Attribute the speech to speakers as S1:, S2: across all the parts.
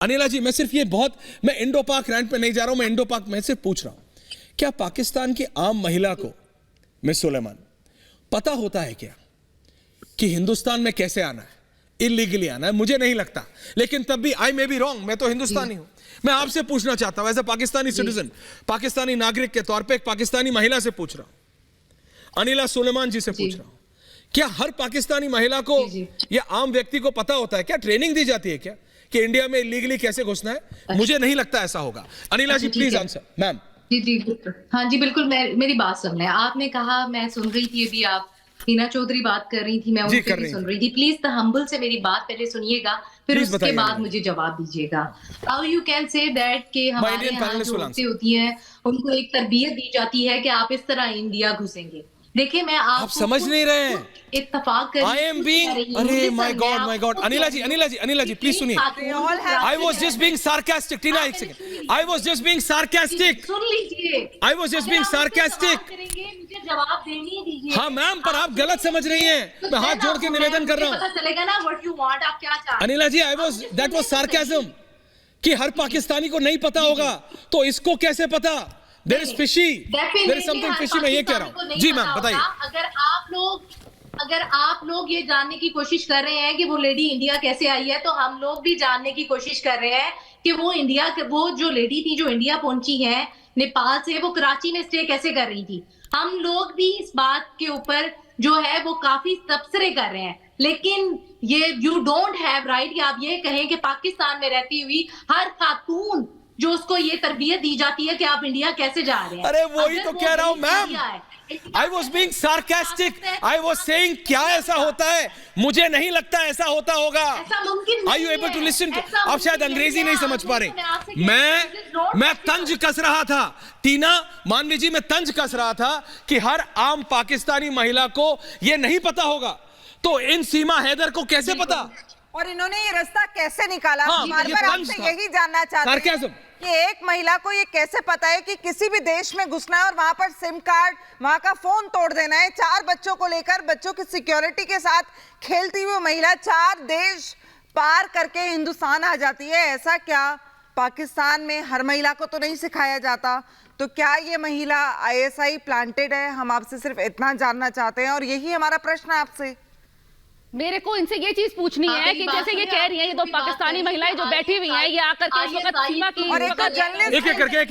S1: अनिला जी, मैं इंडो पाक रैंट पे नहीं जा रहा हूं, मैं इंडो पाक में सिर्फ पूछ रहा हूं, क्या पाकिस्तान की आम महिला को, मिस सुलेमान, पता होता है क्या कि हिंदुस्तान में कैसे आना है? इलीगली आना है? मुझे नहीं लगता, लेकिन तब भी आई मे बी रॉन्ग, मैं तो हिंदुस्तानी हूं। मैं आपसे पूछना चाहता हूं, as a Pakistani citizen, Pakistani नागरिक के तौर पे एक पाकिस्तानी महिला से पूछ रहा हूं, अनिला सुलेमान जी से पूछ रहा हूं, क्या हर पाकिस्तानी महिला को या आम व्यक्ति को पता होता है क्या, ट्रेनिंग दी जाती है क्या कि इंडिया में इलीगली कैसे घुसना है? मुझे नहीं लगता ऐसा होगा। Anila ji please answer. Ma'am
S2: जी हाँ जी बिल्कुल, मेरी बात सुन रहे हैं। आपने कहा, मैं सुन रही थी अभी, आप हीना चौधरी बात कर रही थी, मैं उनसे भी सुन रही थी। प्लीज द हम्बल से मेरी बात पहले सुनिएगा, फिर उसके बाद मुझे जवाब दीजिएगा। How you can say that कि हमारे यहाँ जो औरतें होती हैं उनको एक तरबियत दी जाती है कि आप इस तरह इंडिया घुसेंगे। देखिए, मैं आप
S1: समझ नहीं रहे हैं,
S2: इत्तेफाक कर,
S1: आई एम बीइंग, अरे my god, Anila ji please सुनिए। I was just being sarcastic. Tina, एक second, I was just being sarcastic.
S2: सुन लीजिए,
S1: I was just being sarcastic.
S2: मुझे जवाब देने दीजिए।
S1: हाँ मैम, पर आप गलत समझ रही हैं, मैं हाथ जोड़ के निवेदन कर रहा हूँ।
S2: पता चलेगा ना व्हाट यू वांट, आप क्या चाहते हैं।
S1: अनिला जी, दैट वाज सार्काज्म कि हर पाकिस्तानी को नहीं पता होगा, तो इसको कैसे पता? There is fishy. There is something fishy. मैं ये कह रहा हूँ। जी मैम, बताइए।
S2: अगर आप लोग ये जानने की कोशिश कर रहे हैं कि वो लेडी इंडिया कैसे आई है, तो हम लोग भी जानने की कोशिश कर रहे हैं कि वो जो लेडी थी जो इंडिया पहुंची है नेपाल से, वो कराची में स्टे कैसे कर रही थी। हम लोग भी इस बात के ऊपर जो है वो काफी तबसरे कर रहे हैं, लेकिन ये यू डोंट हैव राइट कि आप ये कहें कि पाकिस्तान में रहती हुई हर खातून जो उसको ये तरबियत दी जाती है कि आप इंडिया कैसे जा रहे हैं।
S1: अरे वही तो कह रहा हूं ma'am, I was being sarcastic. I was saying क्या ऐसा होता है? मुझे नहीं लगता ऐसा होता होगा। Are you able to listen to? आप शायद अंग्रेजी नहीं समझ पा रहे। मैं तंज कस रहा था, टीना मानवी जी, मैं तंज कस रहा था कि हर आम पाकिस्तानी महिला को ये नहीं पता होगा, तो इन सीमा हैदर को कैसे पता?
S3: और इन्होंने ये रास्ता कैसे निकाला?
S1: ये
S3: आपसे यही जानना चाहते हैं कि एक महिला को ये कैसे पता है कि किसी भी देश में घुसना है और वहां पर सिम कार्ड, वहां का फोन तोड़ देना है। 4 बच्चों को लेकर, बच्चों की सिक्योरिटी के साथ खेलती हुई महिला 4 देश पार करके हिंदुस्तान आ जाती है। ऐसा क्या पाकिस्तान में हर महिला को तो नहीं सिखाया जाता? तो क्या ये महिला ISI प्लांटेड है? हम आपसे सिर्फ इतना जानना चाहते हैं और यही हमारा प्रश्न है आपसे।
S4: मेरे को इनसे ये चीज पूछनी है कि जैसे ये कह रही हैं, ये 2 पाकिस्तानी महिलाएं जो बैठी हुई हैं, ये आकर के इस वक्त सीमा की
S1: एक एक करके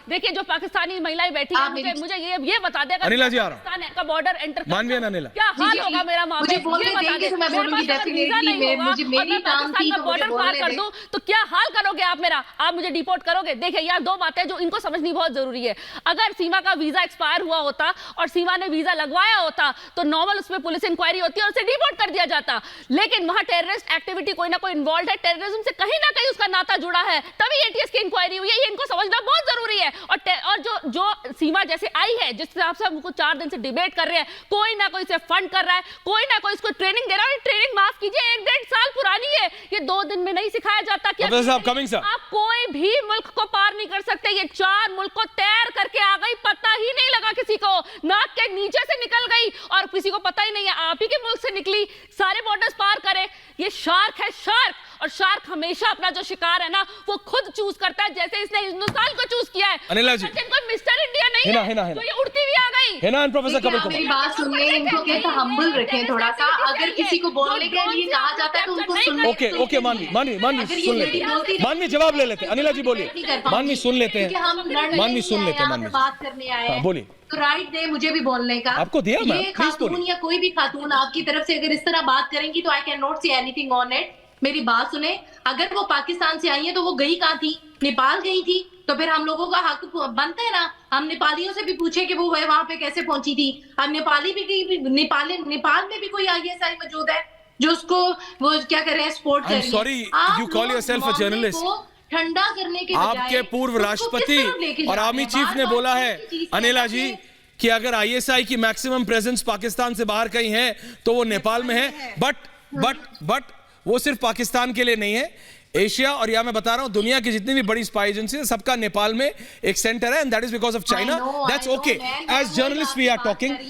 S4: देखिए, जो पाकिस्तानी महिलाएं बैठी हैं, मुझे ये बता देगा
S1: अनिला जी, आ रहा
S4: पाकिस्तान का बॉर्डर एंटर
S1: मानवीय अनिला,
S4: क्या हाल होगा मेरा मामला? मुझे बता दे, मेरे पास वीजा नहीं होगा और मैं पाकिस्तान का बॉर्डर पार कर दूं तो क्या हाल करोगे आप मेरा? आप मुझे डिपोर्ट करोगे? देखिए यार, 2 बातें जो इनको समझनी बहुत जरूरी है। अगर सीमा का वीजा एक्सपायर हुआ होता और सीमा ने वीजा लगवाया होता तो नॉर्मल उसमें पुलिस इंक्वायरी होती है और उसे डिपोर्ट कर दिया जाता, लेकिन वहां टेररिस्ट एक्टिविटी कोई ना कोई इन्वॉल्व है, टेररिज्म से कहीं ना कहीं उसका नाता जुड़ा है, तभी ATS की इंक्वायरी हुई है। ये इनको समझना बहुत जरूरी है। और जो सीमा जैसे आई है, जिस हिसाब से हम उनको 4 दिन से डिबेट कर रहे हैं, कोई ना कोई इसे फंड कर रहा है, कोई ना कोई इसको ट्रेनिंग दे रहा है। ट्रेनिंग माफ कीजिए 1-1.5 साल पुरानी है, ये 2 दिन में नहीं सिखाया जाता कि आप कोई भी मुल्क को पार नहीं कर सकते। ये 4 मुल्क को तैर करके आ गई, पता ही नहीं लगा किसी को, नाक के नीचे से निकल गई और किसी को पता ही नहीं है। आप ही के मुल्क से निकली, सारे बॉर्डर्स पार करे। ये शार्क है, शार्क, और शार्क हमेशा अपना जो शिकार है ना वो खुद चूज करता है, जैसे इसने हिंदुस्तान को चूज किया है।
S1: अनिला जी,
S4: कोई मिस्टर इंडिया नहीं है, तो ये उड़ती हुई आ गई।
S1: प्रोफेसर कपिल कुमार,
S2: मेरी बात सुनिए, इनको कहते हैं हम्बल रखें थोड़ा सा। अगर किसी को बोलने के लिए कहा जाता है तो उनको सुनने।
S1: ओके मानवी सुन लेते, मानवी जवाब ले लेते। अनिला जी बोलिए, मानवी सुन लेते हैं, मानवी सुन लेते हैं,
S2: बात करने आए हैं,
S1: बोलिए।
S2: तो राइट दे मुझे भी बोलने का।
S1: आपको दिया मैं,
S2: ये खातून या कोई भी खातून आपकी तरफ से अगर इस तरह बात करेंगी तो I can not say anything on it. मेरी बात सुने, अगर वो पाकिस्तान से आई है तो वो गई कहाँ थी? नेपाल गई थी, तो फिर हम लोगों का हक बनता है ना, हम नेपालियों से भी पूछे कि वो वहां पे कैसे पहुंची थी। अब नेपाल में भी कोई ISI मौजूद है जो उसको वो क्या कर रहे हैं, सपोर्ट कर रही है।
S1: Sorry, you call yourself a journalist.
S2: ठंडा करने के
S1: आपके पूर्व राष्ट्रपति और आर्मी चीफ ने बोला है अनिला जी कि अगर ISI की मैक्सिमम प्रेजेंस पाकिस्तान से बाहर कहीं है तो वो नेपाल में है। बट वो सिर्फ पाकिस्तान के लिए नहीं है, एशिया और या मैं बता रहा हूं दुनिया की जितनी भी बड़ी स्पाई एजेंसी है सबका नेपाल में एक सेंटर है, and that is because of China. That's okay, as journalist we are talking.